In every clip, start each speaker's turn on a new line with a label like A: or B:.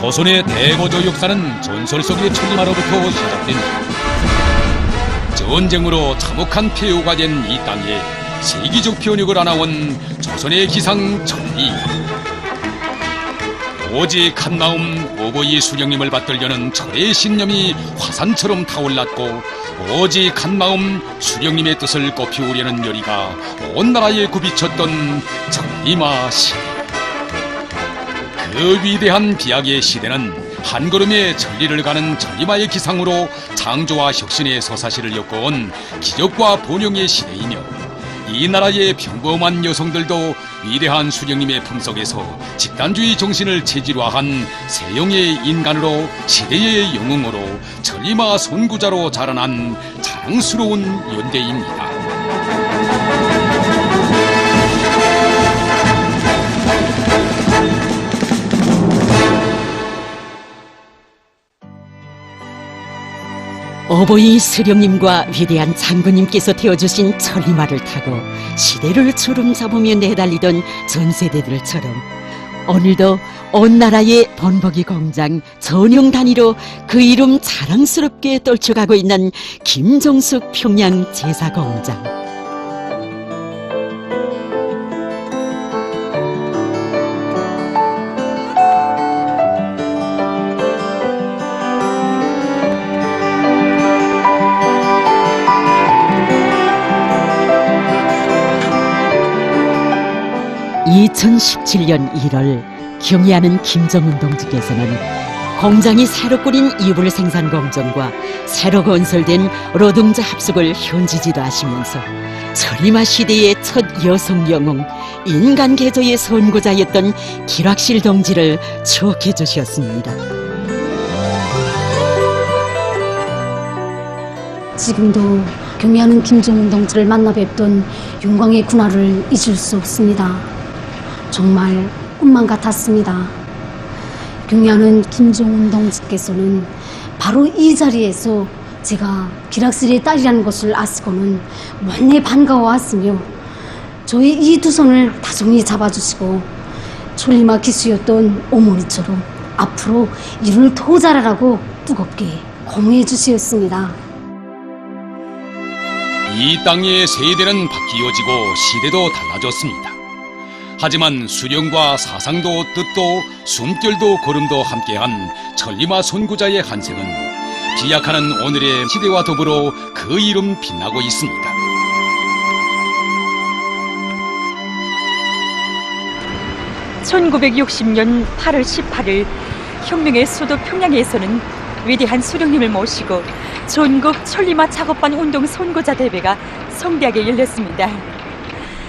A: 조선의 대거조 역사는 전설 속의 천리마로부터 시작됩니다. 전쟁으로 참혹한 폐허가 된 이 땅에 세기적 변혁을 안아온 조선의 기상 천리. 오직 한마음 어버이 수령님을 받들려는 철의 신념이 화산처럼 타올랐고, 오직 한마음 수령님의 뜻을 꽃피우려는 열의가 온 나라에 굽이쳤던 천리마 시대. 그 위대한 비약의 시대는 한 걸음의 천리를 가는 천리마의 기상으로 창조와 혁신의 서사시를 엮어온 기적과 번영의 시대이며, 이 나라의 평범한 여성들도 위대한 수령님의 품속에서 집단주의 정신을 체질화한 세형의 인간으로 시대의 영웅으로 천리마 선구자로 자라난 자랑스러운 연대입니다.
B: 어버이 수령님과 위대한 장군님께서 태워주신 천리마를 타고 시대를 주름 잡으며 내달리던 전세대들처럼 오늘도 온 나라의 번복이 공장 전용 단위로 그 이름 자랑스럽게 떨쳐가고 있는 김정숙 평양 제사공장. 2017년 1월 경의하는 김정은 동지께서는 공장이 새로 꾸린 이불 생산 공정과 새로 건설된 노동자 합숙을 현지 지도하시면서 천리마 시대의 첫 여성 영웅, 인간 개조의 선구자였던 기락실 동지를 추억해 주셨습니다.
C: 지금도 경의하는 김정은 동지를 만나 뵙던 영광의 군화를 잊을 수 없습니다. 정말 꿈만 같았습니다. 경의하는 김정은 동지께서는 바로 이 자리에서 제가 기락실의 딸이라는 것을 아시고는 원래 반가워왔으며 저의 이 두 손을 다정히 잡아주시고 천리마 기수였던 어머니처럼 앞으로 일을 더 잘하라고 뜨겁게 고무해 주시었습니다.
A: 이 땅의 세대는 바뀌어지고 시대도 달라졌습니다. 하지만 수령과 사상도 뜻도 숨결도 걸음도 함께한 천리마 선구자의 한생은 비약하는 오늘의 시대와 더불어 그 이름 빛나고 있습니다.
D: (1960년 8월 18일) 혁명의 수도 평양에서는 위대한 수령님을 모시고 전국 천리마 작업반 운동 선구자 대회가 성대하게 열렸습니다.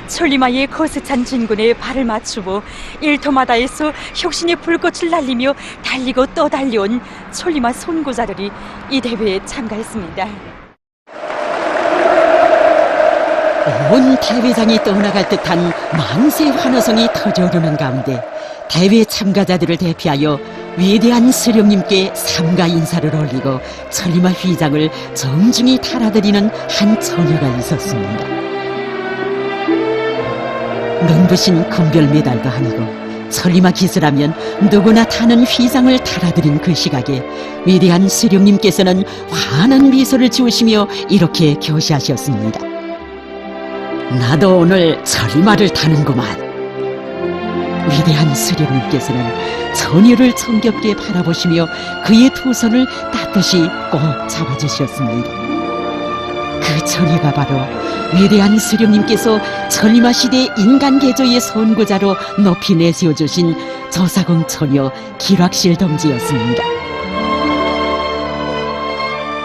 D: 천리마의 거세찬 진군에 발을 맞추고 일터마다에서 혁신의 불꽃을 날리며 달리고 또 달려온 천리마 선구자들이 이 대회에 참가했습니다.
B: 온 대회장이 떠나갈 듯한 만세 환호성이 터져오르는 가운데 대회 참가자들을 대표하여 위대한 수령님께 삼가 인사를 올리고 천리마 휘장을 정중히 달아드리는 한 처녀가 있었습니다. 눈부신 금별 메달도 아니고 천리마 기수라면 누구나 타는 휘장을 달아드린 그 시각에 위대한 수령님께서는 환한 미소를 지으시며 이렇게 교시하셨습니다. 나도 오늘 천리마를 타는구만. 위대한 수령님께서는 처녀를 정겹게 바라보시며 그의 두 손을 따뜻이 꼭 잡아주셨습니다. 그 처녀가 바로 위대한 수령님께서 천리마 시대 인간 개조의 선구자로 높이 내세워주신 조사공 처녀 기락실 동지였습니다.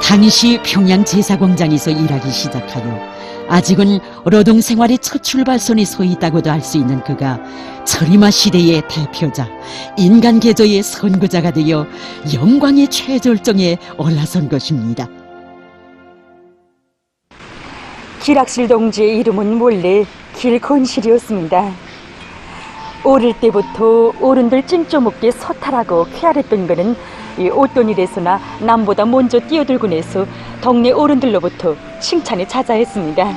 B: 당시 평양 제사공장에서 일하기 시작하여 아직은 노동생활의 첫 출발선에 서 있다고도 할 수 있는 그가 천리마 시대의 대표자, 인간 개조의 선구자가 되어 영광의 최절정에 올라선 것입니다.
D: 기락실 동지의 이름은 원래 길건실이었습니다. 어릴 때부터 어른들 찡ጮ먹게 서탈하고 쾌활했던 그는 어떤 일에서나 남보다 먼저 뛰어들곤 해서 동네 어른들로부터 칭찬이 자자했습니다.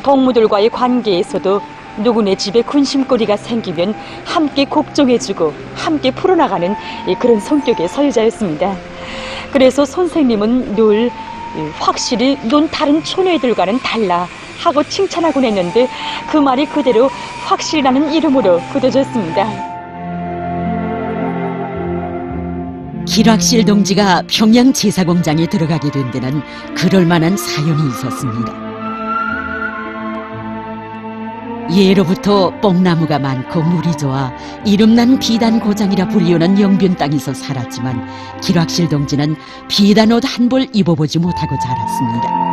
D: 동무들과의 관계에서도 누구네 집에 군심거리가 생기면 함께 곡종해주고 함께 풀어나가는 그런 성격의 서유자였습니다. 그래서 선생님은 늘 확실히 넌 다른 촌애들과는 달라 하고 칭찬하곤 했는데 그 말이 그대로 확실이라는 이름으로 굳어졌습니다.
B: 길학실 동지가 평양 제사공장에 들어가게 된 데는 그럴만한 사연이 있었습니다. 예로부터 뽕나무가 많고 물이 좋아 이름난 비단고장이라 불리우는 영변 땅에서 살았지만 길학실 동지는 비단 옷 한 벌 입어보지 못하고 자랐습니다.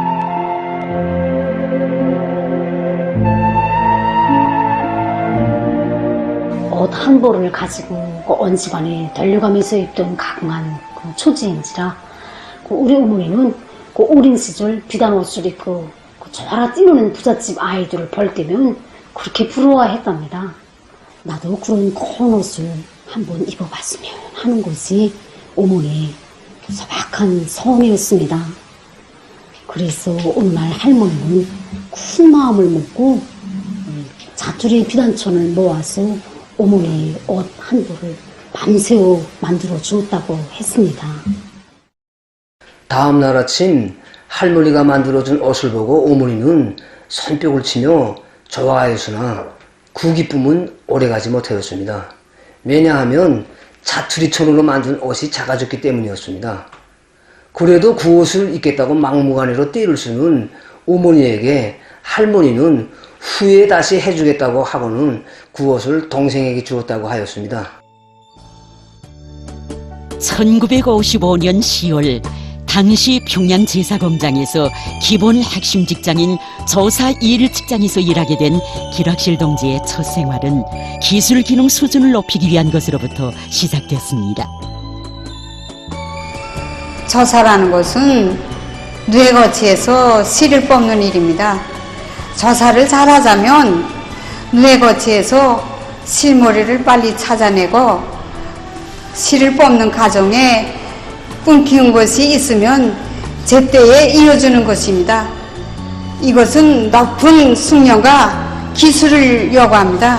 C: 옷 한 벌을 가지고 온 집안에 돌려가면서 입던 가공한 초지인지라 우리 어머니는 어린 시절 비단 옷을 입고 좋아라 뛰노는 부잣집 아이들을 볼 때면 그렇게 부러워했답니다. 나도 그런 고운 옷을 한번 입어봤으면 하는 것이 어머니의 소박한 소원이었습니다. 그래서 어느 날 할머니는 큰 마음을 먹고 자투리 비단천을 모아서 어머니의 옷 한 벌을 밤새워 만들어 주었다고 했습니다.
E: 다음 날 아침 할머니가 만들어준 옷을 보고 어머니는 손뼉을 치며 좋아하였으나 그 기쁨은 오래가지 못하였습니다. 왜냐하면 자투리천으로 만든 옷이 작아졌기 때문이었습니다. 그래도 그 옷을 입겠다고 막무가내로 떼를 쓰는 어머니에게 할머니는 후에 다시 해주겠다고 하고는 그 옷을 동생에게 주었다고 하였습니다.
B: 1955년 10월 당시 평양 제사공장에서 기본 핵심 직장인 조사 일 직장에서 일하게 된 길학실 동지의 첫 생활은 기술 기능 수준을 높이기 위한 것으로부터 시작됐습니다.
F: 저사라는 것은 뇌거치에서 실을 뽑는 일입니다. 저사를 잘하자면 뇌거치에서 실머리를 빨리 찾아내고 실을 뽑는 과정에 끊긴 것이 있으면 제때에 이어주는 것입니다. 이것은 높은 숙련과 기술을 요구합니다.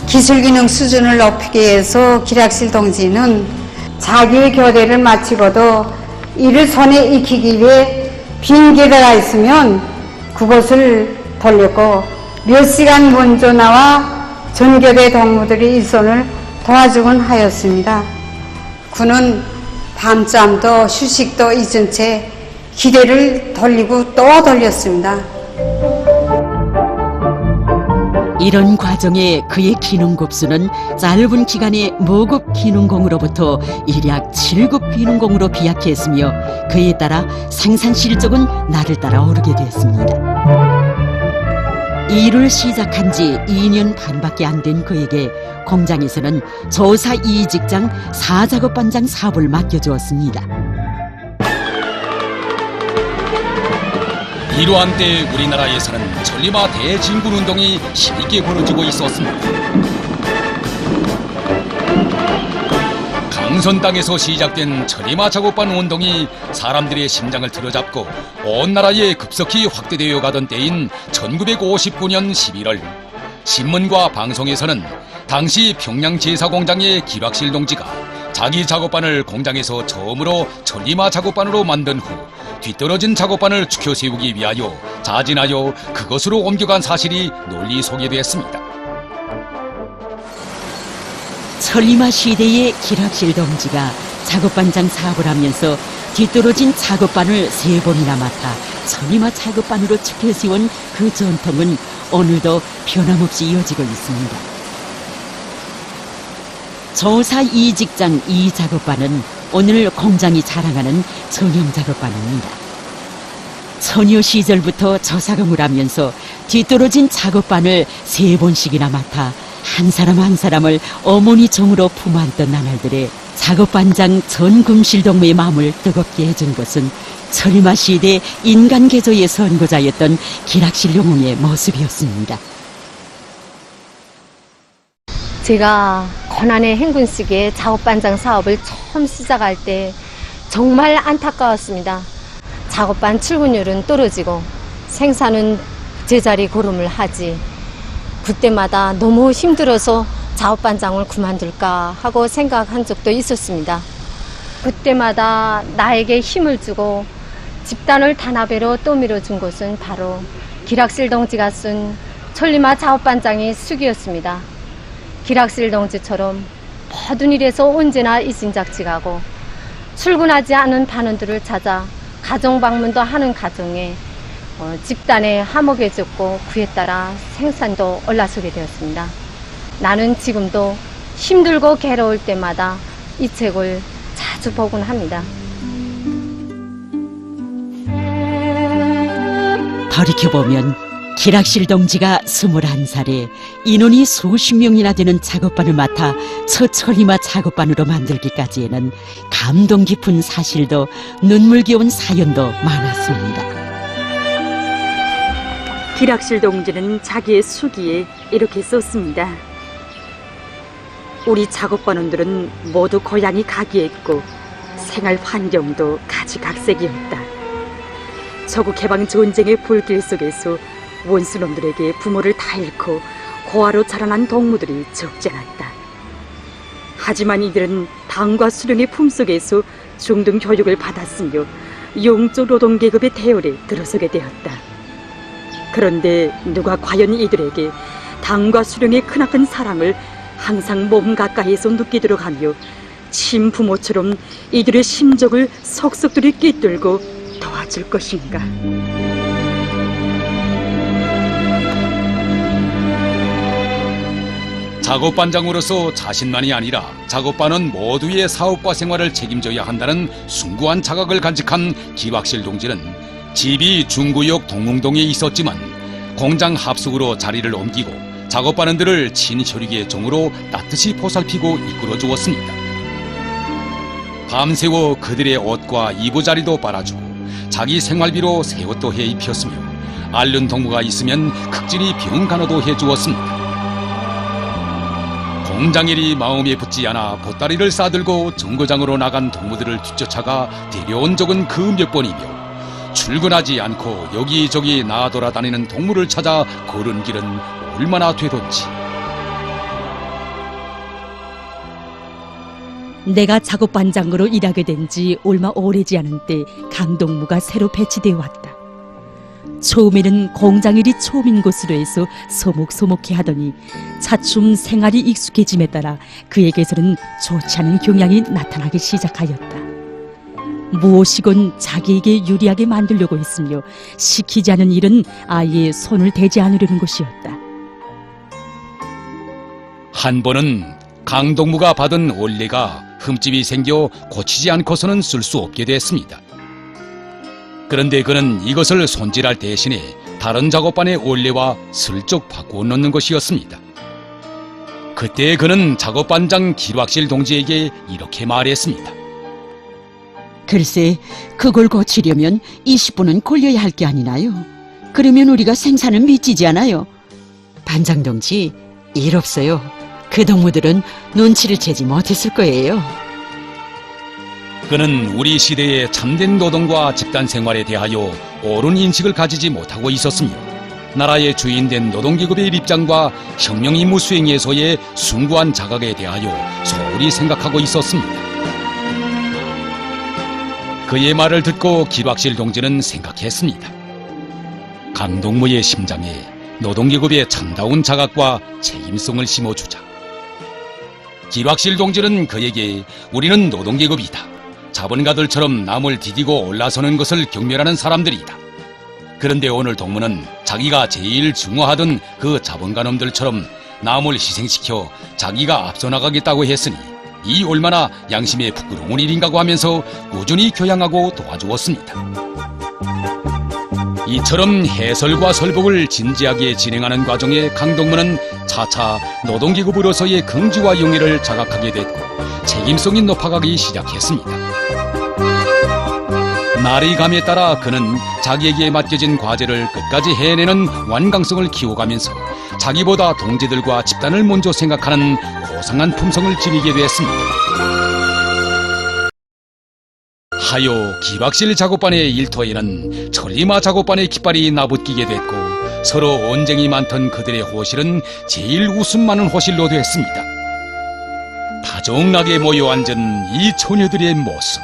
F: 기술 기능 수준을 높이기 위해서 길학실 동지는 자기의 교대를 마치고도 이를 손에 익히기 위해 빈 계대가 있으면 그것을 돌렸고 몇 시간 먼저 나와 전교대 동무들이 일손을 도와주곤 하였습니다. 그는 밤잠도 휴식도 잊은 채 기대를 돌리고 또 돌렸습니다.
B: 이런 과정에 그의 기능급수는 짧은 기간에 무급 기능공으로부터 일약 7급 기능공으로 비약했으며 그에 따라 생산 실적은 날을 따라 오르게 됐습니다. 일을 시작한 지 2년 반밖에 안 된 그에게 공장에서는 조사 2직장 4작업반장 사업을 맡겨주었습니다.
A: 이러한 때 우리나라에서는 천리마 대진군 운동이 힘있게 벌어지고 있었습니다. 강선 땅에서 시작된 천리마 작업반 운동이 사람들의 심장을 틀어잡고 온 나라에 급속히 확대되어 가던 때인 1959년 11월 신문과 방송에서는 당시 평양 제사공장의 길학실 동지가 자기 작업반을 공장에서 처음으로 천리마 작업반으로 만든 후 뒤떨어진 작업반을 축혀 세우기 위하여 자진하여 그것으로 옮겨간 사실이 널리 소개됐습니다.
B: 천리마 시대의 길학실 동지가 작업반장 사업을 하면서 뒤떨어진 작업반을 3번이나 맡아 천리마 작업반으로 축혀 세운 그 전통은 오늘도 변함없이 이어지고 있습니다. 조사 2직장 2작업반은 오늘 공장이 자랑하는 전용 작업반입니다. 처녀 시절부터 저사공을 하면서 뒤떨어진 작업반을 3번씩이나 맡아 한 사람 한 사람을 어머니 정으로 품어안던 나날들의 작업반장 전금실동무의 마음을 뜨겁게 해준 것은 천리마 시대 인간 개조의 선구자였던 길학실 영웅의 모습이었습니다.
G: 제가 고난의 행군 시기에 작업반장 사업을 처음 시작할 때 정말 안타까웠습니다. 작업반 출근율은 떨어지고 생산은 제자리 고름을 하지 그때마다 너무 힘들어서 작업반장을 그만둘까 하고 생각한 적도 있었습니다. 그때마다 나에게 힘을 주고 집단을 단합으로 떠밀어준 것은 바로 기락실 동지가 쓴 천리마 작업반장의 수기였습니다. 기락실 동지처럼 모든 일에서 언제나 이진작직하고 출근하지 않은 반원들을 찾아 가정 방문도 하는 가정에 집단에 화목해졌고 그에 따라 생산도 올라서게 되었습니다. 나는 지금도 힘들고 괴로울 때마다 이 책을 자주 보곤 합니다.
B: 돌이켜보면 기락실 동지가 21살에 인원이 수십 명이나 되는 작업반을 맡아 첫 천리마 작업반으로 만들기까지에는 감동 깊은 사실도 눈물겨운 사연도 많았습니다.
D: 기락실 동지는 자기의 수기에 이렇게 썼습니다. 우리 작업반원들은 모두 고향이 각이했고 생활 환경도 가지각색이었다. 저국 해방 전쟁의 불길 속에서 원수놈들에게 부모를 다 잃고 고아로 자라난 동무들이 적지 않았다. 하지만 이들은 당과 수령의 품속에서 중등 교육을 받았으며 용적 노동계급의 대열에 들어서게 되었다. 그런데 누가 과연 이들에게 당과 수령의 크나큰 사랑을 항상 몸 가까이에서 느끼도록 하며 친부모처럼 이들의 심적을 속속들이 꿰뚫고 도와줄 것인가?
A: 작업반장으로서 자신만이 아니라 작업반원 모두의 사업과 생활을 책임져야 한다는 숭고한 자각을 간직한 기락실 동지는 집이 중구역 동웅동에 있었지만 공장 합숙으로 자리를 옮기고 작업반원들을 친혈육의 종으로 따뜻이 보살피고 이끌어 주었습니다. 밤새워 그들의 옷과 이부자리도 빨아주고 자기 생활비로 새 옷도 해 입혔으며 앓는 동무가 있으면 극진히 병 간호도 해주었습니다. 공장일이 마음에 붙지 않아 보따리를 싸들고 정거장으로 나간 동무들을 뒤쫓아가 데려온 적은 그 몇 번이며 출근하지 않고 여기저기 나돌아다니는 동무를 찾아 걸은 길은 얼마나 되던지.
H: 내가 작업반장으로 일하게 된 지 얼마 오래지 않은 때 강동무가 새로 배치되어 왔다. 처음에는 공장일이 처음인 곳으로 해서 소목소목해 하더니 차츰 생활이 익숙해짐에 따라 그에게서는 좋지 않은 경향이 나타나기 시작하였다. 무엇이건 자기에게 유리하게 만들려고 했으며 시키지 않은 일은 아예 손을 대지 않으려는 것이었다.
A: 한 번은 강동무가 받은 원래가 흠집이 생겨 고치지 않고서는 쓸 수 없게 됐습니다. 그런데 그는 이것을 손질할 대신에 다른 작업반의 원래와 슬쩍 바꾸어 놓는 것이었습니다. 그때 그는 작업반장 기락실 동지에게 이렇게 말했습니다.
B: 글쎄, 그걸 고치려면 20분은 걸려야 할 게 아니나요? 그러면 우리가 생산을 미치지 않아요. 반장 동지, 일 없어요. 그 동무들은 눈치를 채지 못했을 거예요.
A: 그는 우리 시대의 참된 노동과 집단 생활에 대하여 옳은 인식을 가지지 못하고 있었으며 나라의 주인된 노동계급의 입장과 혁명 임무 수행에서의 숭고한 자각에 대하여 소홀히 생각하고 있었습니다. 그의 말을 듣고 기락실 동지는 생각했습니다. 강동무의 심장에 노동계급의 참다운 자각과 책임성을 심어주자. 기락실 동지는 그에게 우리는 노동계급이다. 자본가들처럼 남을 디디고 올라서는 것을 경멸하는 사람들이다. 그런데 오늘 동무는 자기가 제일 증오하던 그 자본가놈들처럼 남을 희생시켜 자기가 앞서 나가겠다고 했으니 이 얼마나 양심에 부끄러운 일인가고 하면서 꾸준히 교양하고 도와주었습니다. 이처럼 해설과 설복을 진지하게 진행하는 과정에 강동무는 차차 노동계급으로서의 긍지와 용의를 자각하게 됐고 책임성이 높아가기 시작했습니다. 날이 감에 따라 그는 자기에게 맡겨진 과제를 끝까지 해내는 완강성을 키워가면서 자기보다 동지들과 집단을 먼저 생각하는 고상한 품성을 지니게 됐습니다. 하여 기락실 작업반의 일터에는 천리마 작업반의 깃발이 나붙기게 됐고 서로 언쟁이 많던 그들의 호실은 제일 웃음 많은 호실로 됐습니다. 다정하게 모여 앉은 이 처녀들의 모습,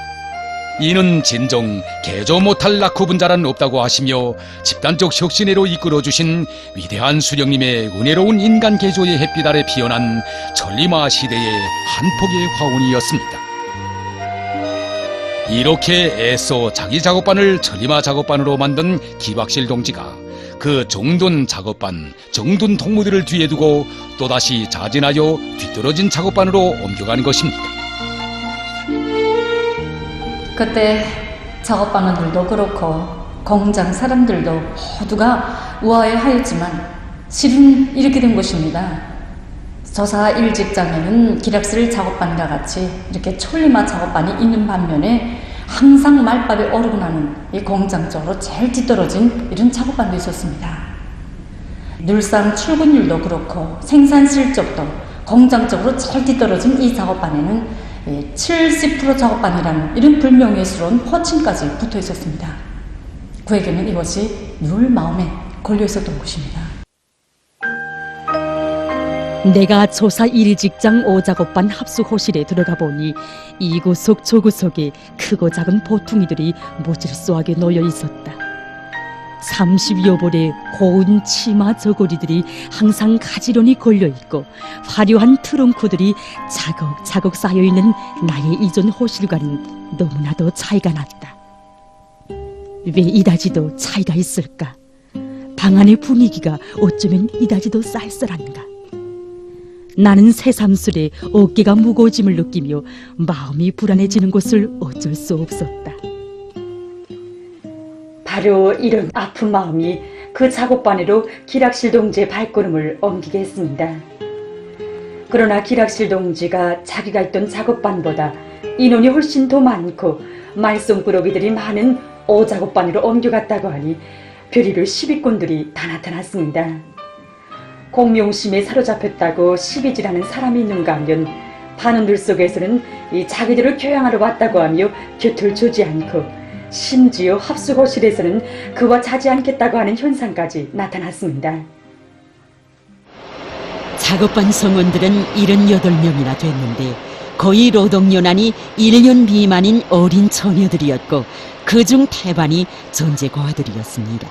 A: 이는 진정 개조 못할 낙후 분자란 없다고 하시며 집단적 혁신회로 이끌어주신 위대한 수령님의 은혜로운 인간 개조의 햇빛 아래 피어난 천리마 시대의 한 폭의 화운이었습니다. 이렇게 애써 자기 작업반을 천리마 작업반으로 만든 기박실 동지가 그 정돈 작업반, 정돈 동무들을 뒤에 두고 또다시 자진하여 뒤떨어진 작업반으로 옮겨간 것입니다.
I: 그때 작업반원들도 그렇고 공장 사람들도 모두가 우아해하였지만 실은 이렇게 된 것입니다. 저사 일직장에는 기락실 작업반과 같이 이렇게 천리마 작업반이 있는 반면에 항상 말밥이 오르고 나는 이 공장 쪽으로 제일 뒤떨어진 이런 작업반도 있었습니다. 늘상 출근율도 그렇고 생산 실적도 공장 쪽으로 제일 뒤떨어진 이 작업반에는 70% 작업반이라는 이런 불명예스러운 호칭까지 붙어 있었습니다. 그에게는 이것이 늘 마음에 걸려 있었던 것입니다.
H: 내가 조사 1직장 5작업반 합수호실에 들어가 보니 이구석 저구석에 크고 작은 보퉁이들이 모질쏘하게 놓여 있었다. 30여 벌의 고운 치마 저고리들이 항상 가지런히 걸려있고 화려한 트렁크들이 차곡차곡 쌓여있는 나의 이전 호실과는 너무나도 차이가 났다. 왜 이다지도 차이가 있을까? 방 안의 분위기가 어쩌면 이다지도 쌀쌀한가? 나는 새삼스레 어깨가 무거워짐을 느끼며 마음이 불안해지는 것을 어쩔 수 없었다.
D: 바로 이런 아픈 마음이 그 작업반으로 기락실 동지의 발걸음을 옮기게 했습니다. 그러나 기락실 동지가 자기가 있던 작업반보다 인원이 훨씬 더 많고 말썽꾸러기들이 많은 5작업반으로 옮겨갔다고 하니 별의별 시비꾼들이 다 나타났습니다. 공명심에 사로잡혔다고 시비질하는 사람이 있는가 하면 반원들 속에서는 이 자기들을 교양하러 왔다고 하며 곁을 주지 않고 심지어 합수거실에서는 그와 자지 않겠다고 하는 현상까지 나타났습니다.
B: 작업반 성원들은 78명이나 됐는데 거의 노동연한이 1년 미만인 어린 처녀들이었고 그중 태반이 전제고아들이었습니다.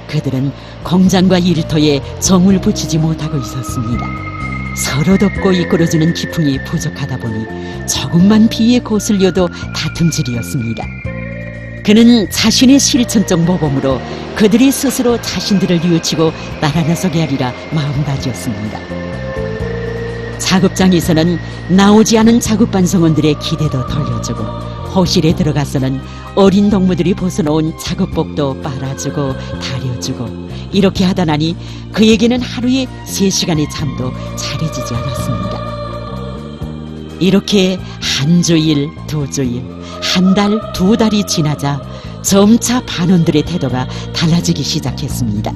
B: 그들은 공장과 일터에 정을 붙이지 못하고 있었습니다. 서로 덮고 이끌어주는 기풍이 부족하다 보니 조금만 비에 거슬려도 다툼질이었습니다. 그는 자신의 실천적 모범으로 그들이 스스로 자신들을 뉘우치고 따라 나서게 하리라 마음가지었습니다. 작업장에서는 나오지 않은 작업반 성원들의 기대도 돌려주고 호실에 들어가서는 어린 동무들이 벗어놓은 작업복도 빨아주고 다려주고 이렇게 하다 나니 그에게는 하루에 3시간의 잠도 차려지지 않았습니다. 이렇게 한 주일, 2주일, 한 달, 2달이 지나자 점차 반원들의 태도가 달라지기 시작했습니다.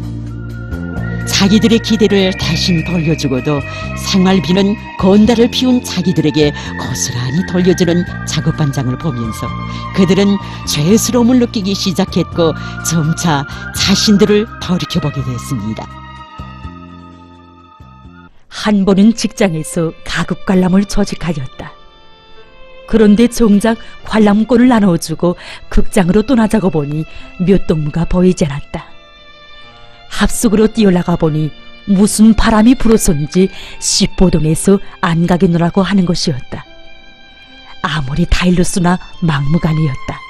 B: 자기들의 기대를 대신 돌려주고도 생활비는 건달을 피운 자기들에게 고스란히 돌려주는 작업반장을 보면서 그들은 죄스러움을 느끼기 시작했고 점차 자신들을 돌이켜보게 됐습니다.
H: 한 번은 직장에서 가급 관람을 조직하였다. 그런데 정작 관람권을 나눠주고 극장으로 떠나자고 보니 몇 동무가 보이지 않았다. 합숙으로 뛰어나가 보니 무슨 바람이 불어서인지 십보동에서 안 가겠노라고 하는 것이었다. 아무리 다일루스나 막무가내였다.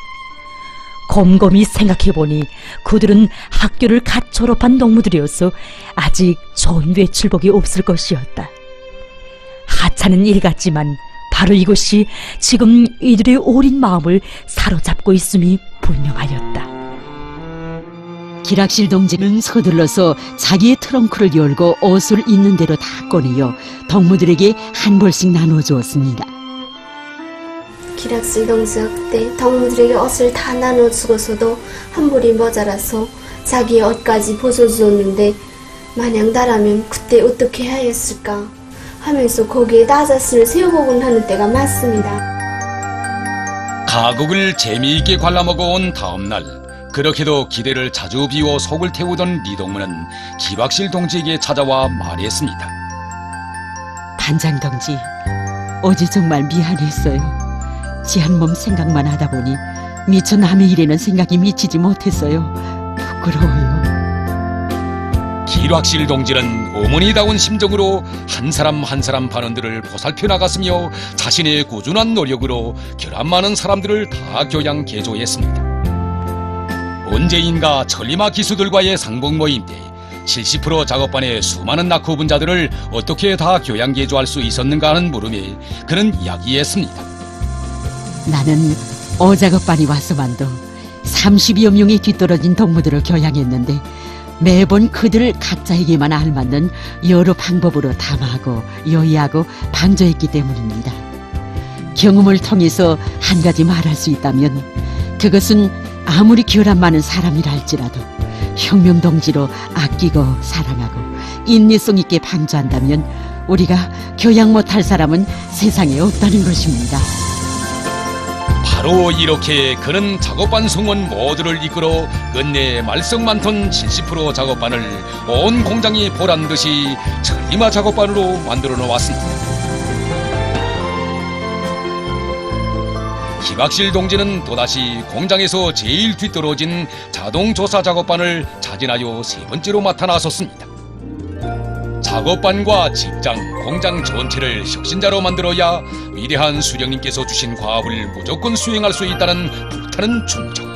H: 곰곰이 생각해보니 그들은 학교를 갓 졸업한 동무들이어서 아직 좋은 외출복이 없을 것이었다. 하찮은 일 같지만 바로 이것이 지금 이들의 어린 마음을 사로잡고 있음이 분명하였다.
B: 기락실 동지는 서둘러서 자기의 트렁크를 열고 옷을 있는 대로 다 꺼내어 동무들에게 한 벌씩 나눠주었습니다.
J: 기락실 동지가 그때 동무들에게 옷을 다 나눠주고서도 한 벌이 모자라서 자기의 옷까지 벗어주었는데 만약 나라면 그때 어떻게 해야 했을까 하면서 거기에 나 자신을 세워보곤 하는 때가 많습니다.
A: 가곡을 재미있게 관람하고 온 다음날 그렇게도 기대를 자주 비워 속을 태우던 리동무는 기박실 동지에게 찾아와 말했습니다.
B: 반장 동지, 어제 정말 미안했어요. 지 한 몸 생각만 하다 보니 미처 남의 일에는 생각이 미치지 못했어요. 부끄러워요.
A: 기락실 동지는 어머니다운 심정으로 한 사람 한 사람 반원들을 보살펴 나갔으며 자신의 꾸준한 노력으로 결함 많은 사람들을 다 교양 개조했습니다. 언제인가 천리마 기수들과의 상봉 모임 때 70% 작업반의 수많은 낙후 분자들을 어떻게 다 교양 개조할 수 있었는가 하는 물음에 그는 이야기했습니다.
B: 나는 어작업반이 와서만도 30여 명이 뒤떨어진 동무들을 교양했는데 매번 그들을 각자에게만 알맞는 여러 방법으로 담화하고 요의하고 방조했기 때문입니다. 경험을 통해서 한 가지 말할 수 있다면 그것은 아무리 결함 많은 사람이라 할지라도 혁명동지로 아끼고 사랑하고 인내성 있게 방조한다면 우리가 교양 못할 사람은 세상에 없다는 것입니다.
A: 바로 이렇게 그는 작업반 성원 모두를 이끌어 끝내 말썽 많던 70% 작업반을 온 공장이 보란 듯이 천리마 작업반으로 만들어 놓았습니다. 기박실 동지는 또다시 공장에서 제일 뒤떨어진 자동조사 작업반을 자진하여 세 번째로 맡아 나섰습니다. 작업반과 직장, 공장 전체를 혁신자로 만들어야 위대한 수령님께서 주신 과업을 무조건 수행할 수 있다는 불타는 충정.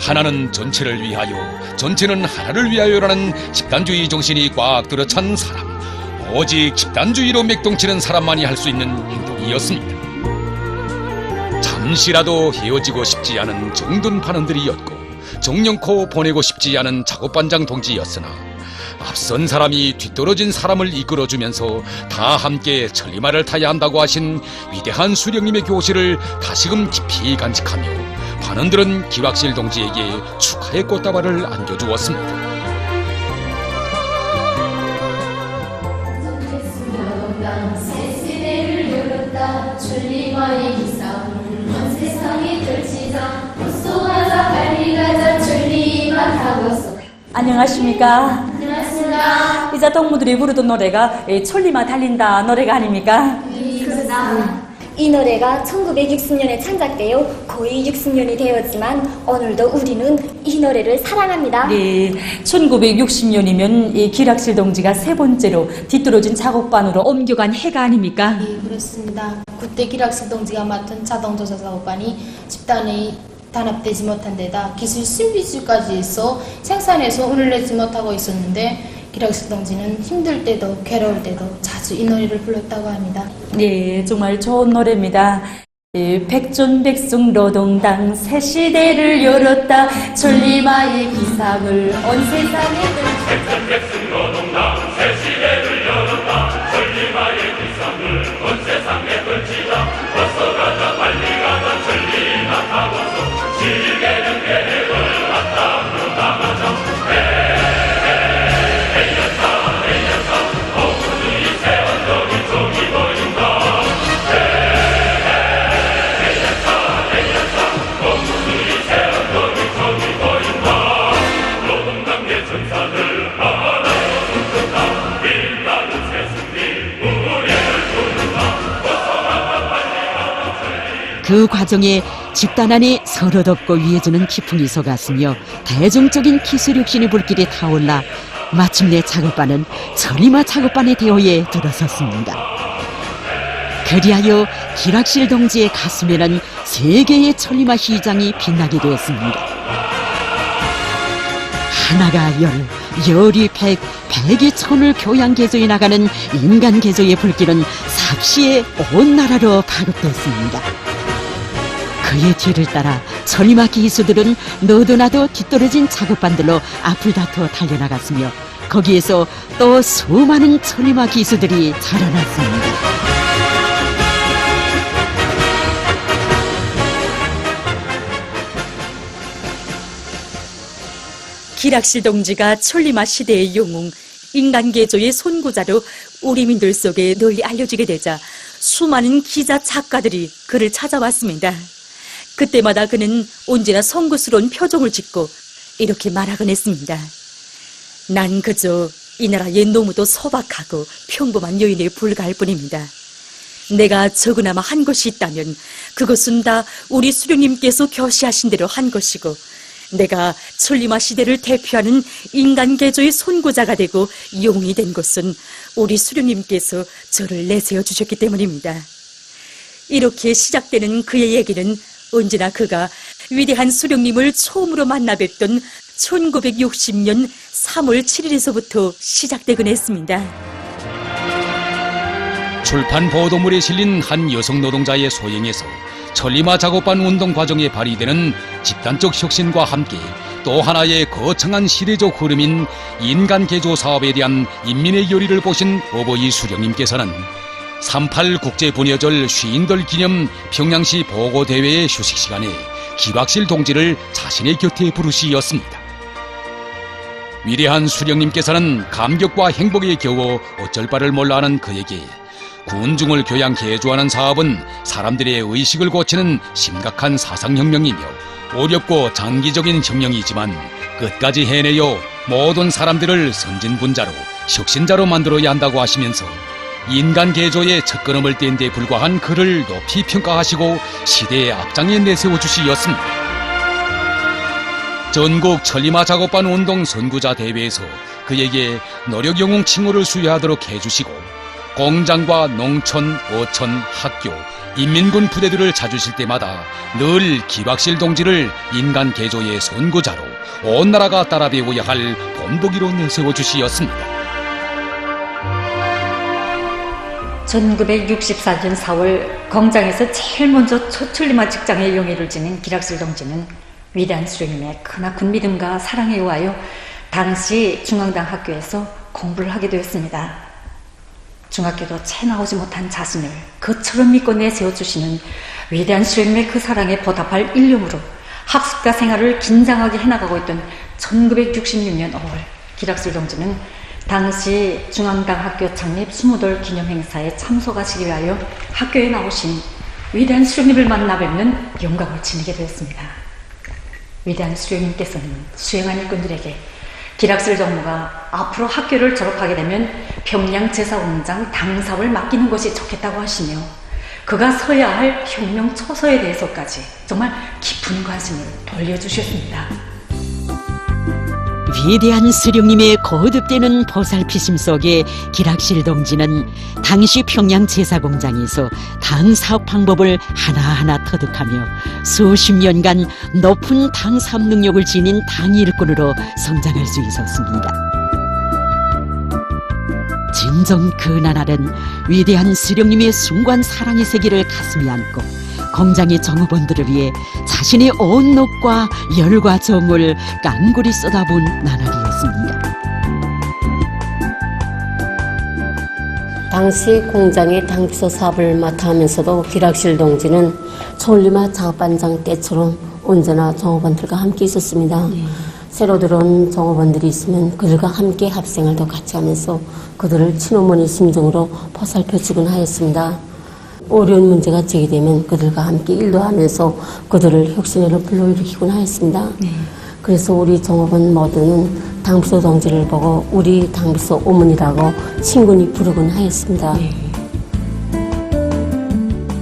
A: 하나는 전체를 위하여, 전체는 하나를 위하여라는 집단주의 정신이 꽉 들어찬 사람. 오직 집단주의로 맥동치는 사람만이 할 수 있는 행동이었습니다. 잠시라도 헤어지고 싶지 않은 정든 반원들이었고 정령코 보내고 싶지 않은 작업반장 동지였으나 앞선 사람이 뒤떨어진 사람을 이끌어주면서 다 함께 천리마를 타야 한다고 하신 위대한 수령님의 교실을 다시금 깊이 간직하며 반원들은 기박실 동지에게 축하의 꽃다발을 안겨주었습니다.
I: 안녕하십니까? 안녕하십니까? 이자 동무들이 부르던 노래가 천리마 달린다 노래가 아닙니까?
J: 이 노래가 1960년에 창작되어 거의 60년이 되었지만 오늘도 우리는 이 노래를 사랑합니다.
I: 네, 1960년이면 이 기락실 동지가 세 번째로 뒤떨어진 작업반으로 옮겨간 해가 아닙니까?
K: 예, 그렇습니다. 그때 기락실 동지가 맡은 자동조사 작업반이 집단에 단합되지 못한 데다 기술 신비주의까지 해서 생산에서 운을 내지 못하고 있었는데 기락실 동지는 힘들 때도 괴로울 때도 자주 이 노래를 불렀다고 합니다.
I: 네, 정말 좋은 노래입니다. 백존백승 노동당 새 시대를 열었다 천리마의 기상을 온 세상에
L: 백존백승 노동당 새 시대를 열었다 천리마의 기상을 온 세상에 걸치자 어서 가자 빨리 가자 천리마 타고서 지게는 계획을 바탕으로 나가자
B: 그 과정에 집단 안에 서로 덮고 위해주는 기풍이 솟았으며 대중적인 기술 혁신의 불길이 타올라 마침내 작업반은 천리마 작업반의 대호에 들어섰습니다. 그리하여 기락실 동지의 가슴에는 세 개의 천리마 시장이 빛나게 되었습니다. 하나가 열, 열이 백, 백이 천을 교양 개조해 나가는 인간 개조의 불길은 삽시에 온 나라로 파급됐습니다. 그의 뒤를 따라 천리마 기수들은 너도나도 뒤떨어진 작업반들로 앞을 다투어 달려나갔으며 거기에서 또 수많은 천리마 기수들이 자라났습니다.
D: 기락실 동지가 천리마 시대의 영웅, 인간 개조의 선구자로 우리 민들 속에 널리 알려지게 되자 수많은 기자, 작가들이 그를 찾아왔습니다.
H: 그때마다 그는 언제나 송구스러운 표정을 짓고 이렇게 말하곤 했습니다. 난 그저 이 나라의 너무도 소박하고 평범한 여인에 불과할 뿐입니다. 내가 적으나마 한 것이 있다면 그것은 다 우리 수령님께서 교시하신 대로 한 것이고, 내가 천리마 시대를 대표하는 인간 개조의 선구자가 되고 영웅이 된 것은 우리 수령님께서 저를 내세워 주셨기 때문입니다. 이렇게 시작되는 그의 얘기는 언제나 그가 위대한 수령님을 처음으로 만나 뵀던 1960년 3월 7일에서부터 시작되곤 했습니다.
A: 출판 보도물에 실린 한 여성 노동자의 소행에서 천리마 작업반 운동 과정에 발휘되는 집단적 혁신과 함께 또 하나의 거창한 시대적 흐름인 인간 개조 사업에 대한 인민의 열의를 보신 어버이 수령님께서는 38 국제분여절 시인들 기념 평양시 보고대회의 휴식 시간에 기락실 동지를 자신의 곁에 부르시었습니다. 위대한 수령님께서는 감격과 행복에 겨워 어쩔 바를 몰라 하는 그에게 군중을 교양 개조하는 사업은 사람들의 의식을 고치는 심각한 사상혁명이며 어렵고 장기적인 혁명이지만 끝까지 해내어 모든 사람들을 선진분자로 혁신자로 만들어야 한다고 하시면서 인간 개조의 첫걸음을 뗀 데 불과한 그를 높이 평가하시고 시대의 앞장에 내세워 주시었습니다. 전국 천리마 작업반 운동 선구자 대회에서 그에게 노력영웅 칭호를 수여하도록 해주시고 공장과 농촌, 어촌, 학교, 인민군 부대들을 찾으실 때마다 늘 기락실 동지를 인간 개조의 선구자로 온 나라가 따라 배워야 할 본보기로 내세워 주시었습니다.
I: 1964년 4월 공장에서 제일 먼저 초출리마 직장의 영예를 지닌 기락실 동지는 위대한 수령님의 크나큰 믿음과 사랑에 의하여 당시 중앙당 학교에서 공부를 하게 되었습니다. 중학교도 채 나오지 못한 자신을 그처럼 믿고 내세워주시는 위대한 수령님의 그 사랑에 보답할 일념으로 학습가 생활을 긴장하게 해나가고 있던 1966년 5월 기락실 동지는 당시 중앙당 학교 창립 20돌 기념 행사에 참석하시기 위하여 학교에 나오신 위대한 수령님을 만나 뵙는 영광을 지니게 되었습니다. 위대한 수령님께서는 수행한 일꾼들에게 기락실 정무가 앞으로 학교를 졸업하게 되면 평양 제사공장 당사업을 맡기는 것이 좋겠다고 하시며 그가 서야 할 혁명 초서에 대해서까지 정말 깊은 관심을 돌려주셨습니다.
B: 위대한 수령님의 거듭되는 보살피심 속에 기락실 동지는 당시 평양 제사공장에서 당 사업 방법을 하나하나 터득하며 수십 년간 높은 당 사업 능력을 지닌 당 일꾼으로 성장할 수 있었습니다. 진정 그 나날은 위대한 수령님의 숭고한 사랑의 세계를 가슴에 안고 공장의 종업원들을 위해 자신의 온 녹과 열과 정을 깡골이 쏟아본 나날이었습니다.
M: 당시 공장의 당비서 사업을 맡아 하면서도 기락실 동지는 천리마 작업반장 때처럼 언제나 종업원들과 함께 있었습니다. 새로 들어온 종업원들이 있으면 그들과 함께 합생활도 같이 하면서 그들을 친어머니 심정으로 보살펴주곤 하였습니다. 어려운 문제가 제기되면 그들과 함께 일도 하면서 그들을 혁신회로 불러일으키곤 하였습니다. 그래서 우리 종업원 모두는 당비서 동지를 보고 우리 당비서 어머니라고 친근히 부르곤 하였습니다.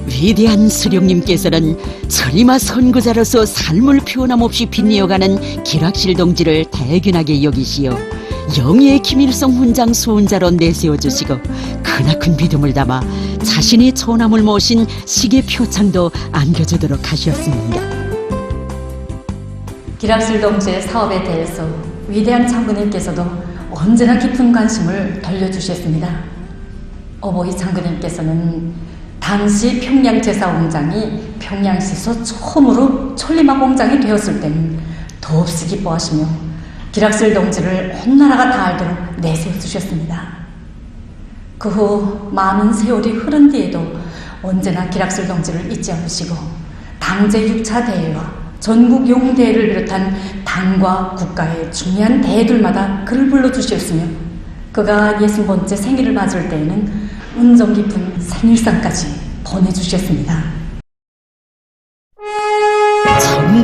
B: 위대한 수령님께서는 천리마 선구자로서 삶을 표현함없이 빛내어가는 기락실 동지를 대균하게 여기시어 영예의 김일성 훈장 수훈자로 내세워주시고 크나큰 믿음을 담아 자신의 처남을 모신 시계 표창도 안겨주도록 하셨습니다.
I: 기락실 동지의 사업에 대해서 위대한 장군님께서도 언제나 깊은 관심을 돌려주셨습니다. 어버이 장군님께서는 당시 평양 제사공장이 평양시에서 처음으로 천리마 공장이 되었을 때는 더없이 기뻐하시며 기락실 동지를 온 나라가 다 알도록 내세워주셨습니다. 그 후 많은 세월이 흐른 뒤에도 언제나 기락실 동지를 잊지 않으시고 당제 6차 대회와 전국 용대회를 비롯한 당과 국가의 중요한 대회들마다 그를 불러주셨으며 그가 60번째 생일을 맞을 때에는 은정 깊은 생일상까지 보내주셨습니다.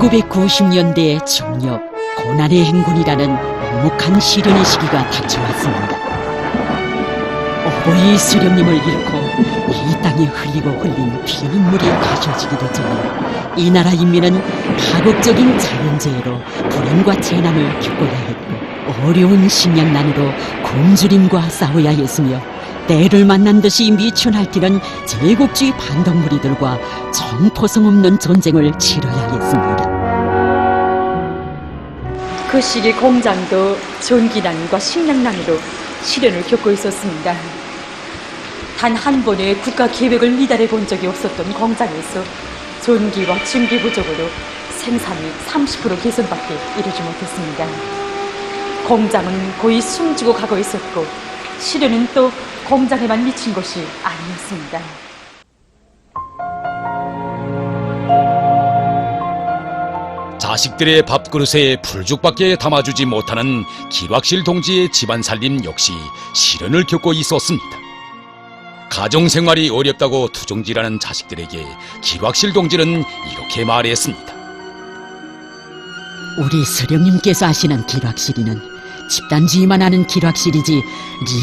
B: 1990년대의 중력, 고난의 행군이라는 오목한 시련의 시기가 닥쳐왔습니다. 오보이 수령님을 잃고 이 땅에 흘리고 흘린 피눈물이 가셔지기도 전에 이 나라 인민은 파국적인 자연재해로 불행과 재난을 겪어야 했고 어려운 식량난으로 굶주림과 싸워야 했으며 때를 만난 듯이 미천할뛰는 제국주의 반동무리들과 정포성 없는 전쟁을 치러야 했습니다.
D: 그 시기 공장도 전기난과 식량난으로 시련을 겪고 있었습니다. 단 한 번의 국가 계획을 이달해 본 적이 없었던 공장에서 전기와 증기 부족으로 생산이 30% 개선밖에 이루지 못했습니다. 공장은 거의 숨지고 가고 있었고 시련은 또 공장에만 미친 것이 아니었습니다.
A: 자식들의 밥그릇에 풀죽밖에 담아주지 못하는 기락실 동지의 집안 살림 역시 시련을 겪고 있었습니다. 가정생활이 어렵다고 투정질하는 자식들에게 기락실 동지는 이렇게 말했습니다.
B: 우리 수령님께서 하시는 기락실이는 집단주의만 하는 기락실이지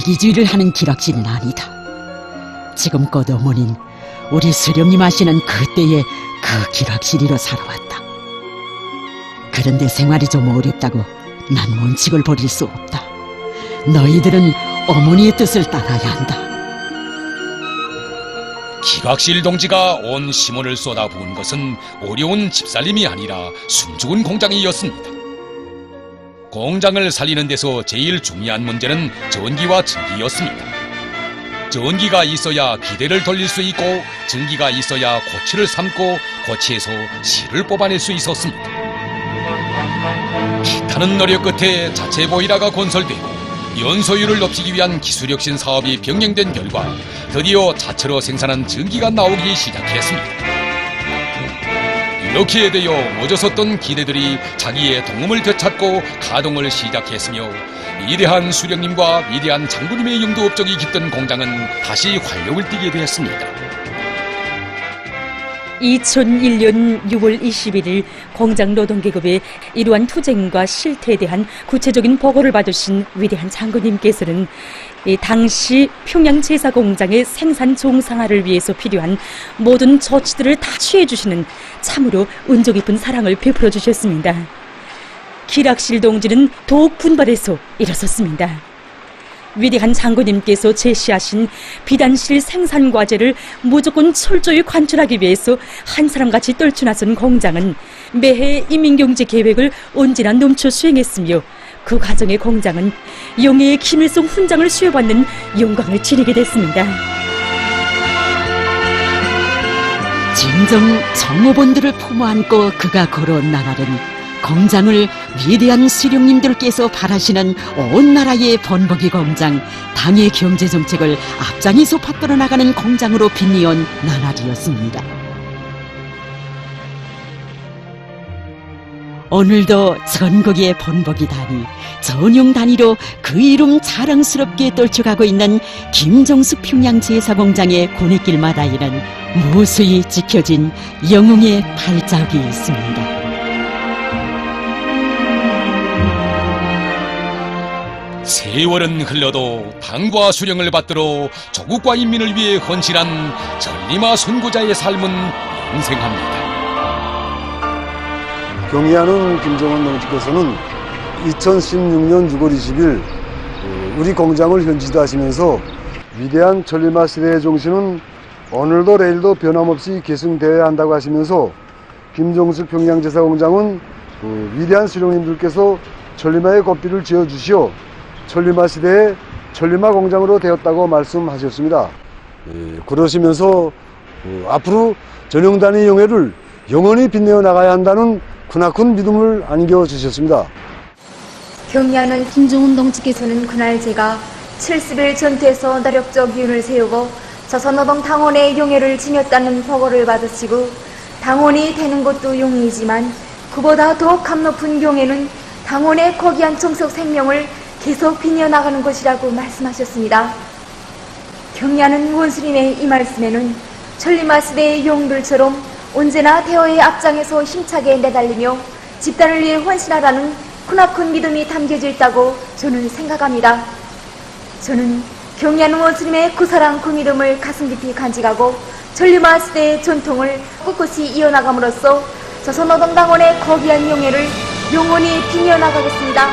B: 리기주의를 하는 기락실은 아니다. 지금껏 어머닌 우리 수령님 하시는 그때의 그 기락실이로 살아왔다. 그런데 생활이 좀 어렵다고 난 원칙을 버릴 수 없다. 너희들은 어머니의 뜻을 따라야 한다.
A: 기락실 동지가 온 심원을 쏟아부은 것은 어려운 집살림이 아니라 숨죽은 공장이었습니다. 공장을 살리는 데서 제일 중요한 문제는 전기와 증기였습니다. 전기가 있어야 기대를 돌릴 수 있고 증기가 있어야 고치를 삶고 고치에서 실을 뽑아낼 수 있었습니다. 기타는 노력 끝에 자체 보일러가 건설되고 연소율을 높이기 위한 기술혁신 사업이 병행된 결과 드디어 자체로 생산한 전기가 나오기 시작했습니다. 이렇게 되어 멎어섰던 기대들이 자기의 동음을 되찾고 가동을 시작했으며 위대한 수령님과 위대한 장군님의 영도 업적이 깃든 공장은 다시 활력을 띠게 되었습니다.
D: 2001년 6월 21일 공장 노동계급의 이러한 투쟁과 실태에 대한 구체적인 보고를 받으신 위대한 장군님께서는 당시 평양 제사공장의 생산 정상화를 위해서 필요한 모든 조치들을 다 취해주시는 참으로 은조 깊은 사랑을 베풀어 주셨습니다. 기락실 동지는 더욱 분발해서 일어섰습니다. 위대한 장군님께서 제시하신 비단실 생산 과제를 무조건 철저히 관철하기 위해서 한 사람같이 떨쳐나선 공장은 매해 인민경제 계획을 언제나 넘쳐 수행했으며 그 과정에 공장은 영예의 김일성 훈장을 수여받는 영광을 지니게 됐습니다.
B: 진정 정오본들을 품어 안고 그가 걸어온 나날은 공장을 위대한 수령님들께서 바라시는 온 나라의 번복이 공장, 당의 경제정책을 앞장에서 받들어 나가는 공장으로 빛내온 나날이었습니다. 오늘도 전국의 번복이 단위, 전용 단위로 그 이름 자랑스럽게 떨쳐가고 있는 김정숙 평양제사공장의 고뇌길마다에는 무수히 지켜진 영웅의 발자국이 있습니다.
A: 세월은 흘러도 당과 수령을 받들어 조국과 인민을 위해 헌신한 전리마 선고자의 삶은 영생합니다.
N: 경의하는 김정은 동지께서는 2016년 6월 20일 우리 공장을 현지하시면서 위대한 전리마 시대의 정신은 오늘도 내일도 변함없이 계승되어야 한다고 하시면서 김정숙 평양제사공장은 위대한 수령님들께서 전리마의 고삐를 지어주시어 전리마 시대의 전리마 공장으로 되었다고 말씀하셨습니다. 그러시면서 앞으로 전용단위 영예를 영원히 빛내어 나가야 한다는 크나큰 믿음을 안겨주셨습니다.
J: 경의하는 김정은 동지께서는 그날 제가 70일 전투에서 나력적 이윤을 세우고 조선노동 당원의 영예를 지녔다는 보고를 받으시고 당원이 되는 것도 용이지만 그보다 더욱 감 높은 경애는 당원의 고귀한 정석 생명을 계속 빛내어나가는 것이라고 말씀하셨습니다. 경의하는 원수님의 이 말씀에는 전리마 시대의 영웅들처럼 언제나 대어의 앞장에서 힘차게 내달리며 집단을 위해 헌신하라는 크나큰 믿음이 담겨져 있다고 저는 생각합니다. 저는 경의하는 원수님의 그 사랑 그 믿음을 가슴 깊이 간직하고 천리마 시대의 전통을 꿋꿋이 이어나감으로써 조선노동당원의 거기한 명예를 영원히 빛내나가겠습니다.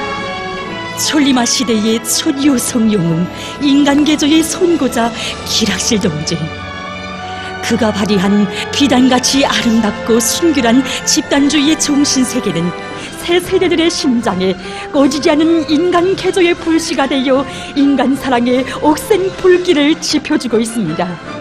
H: 천리마 시대의 첫 여성용은 인간개조의 손고자 기락실 동지. 그가 발휘한 비단같이 아름답고 순결한 집단주의의 정신세계는 새 세대들의 심장에 꺼지지 않은 인간 개조의 불씨가 되어 인간 사랑의 옥센 불길을 지펴주고 있습니다.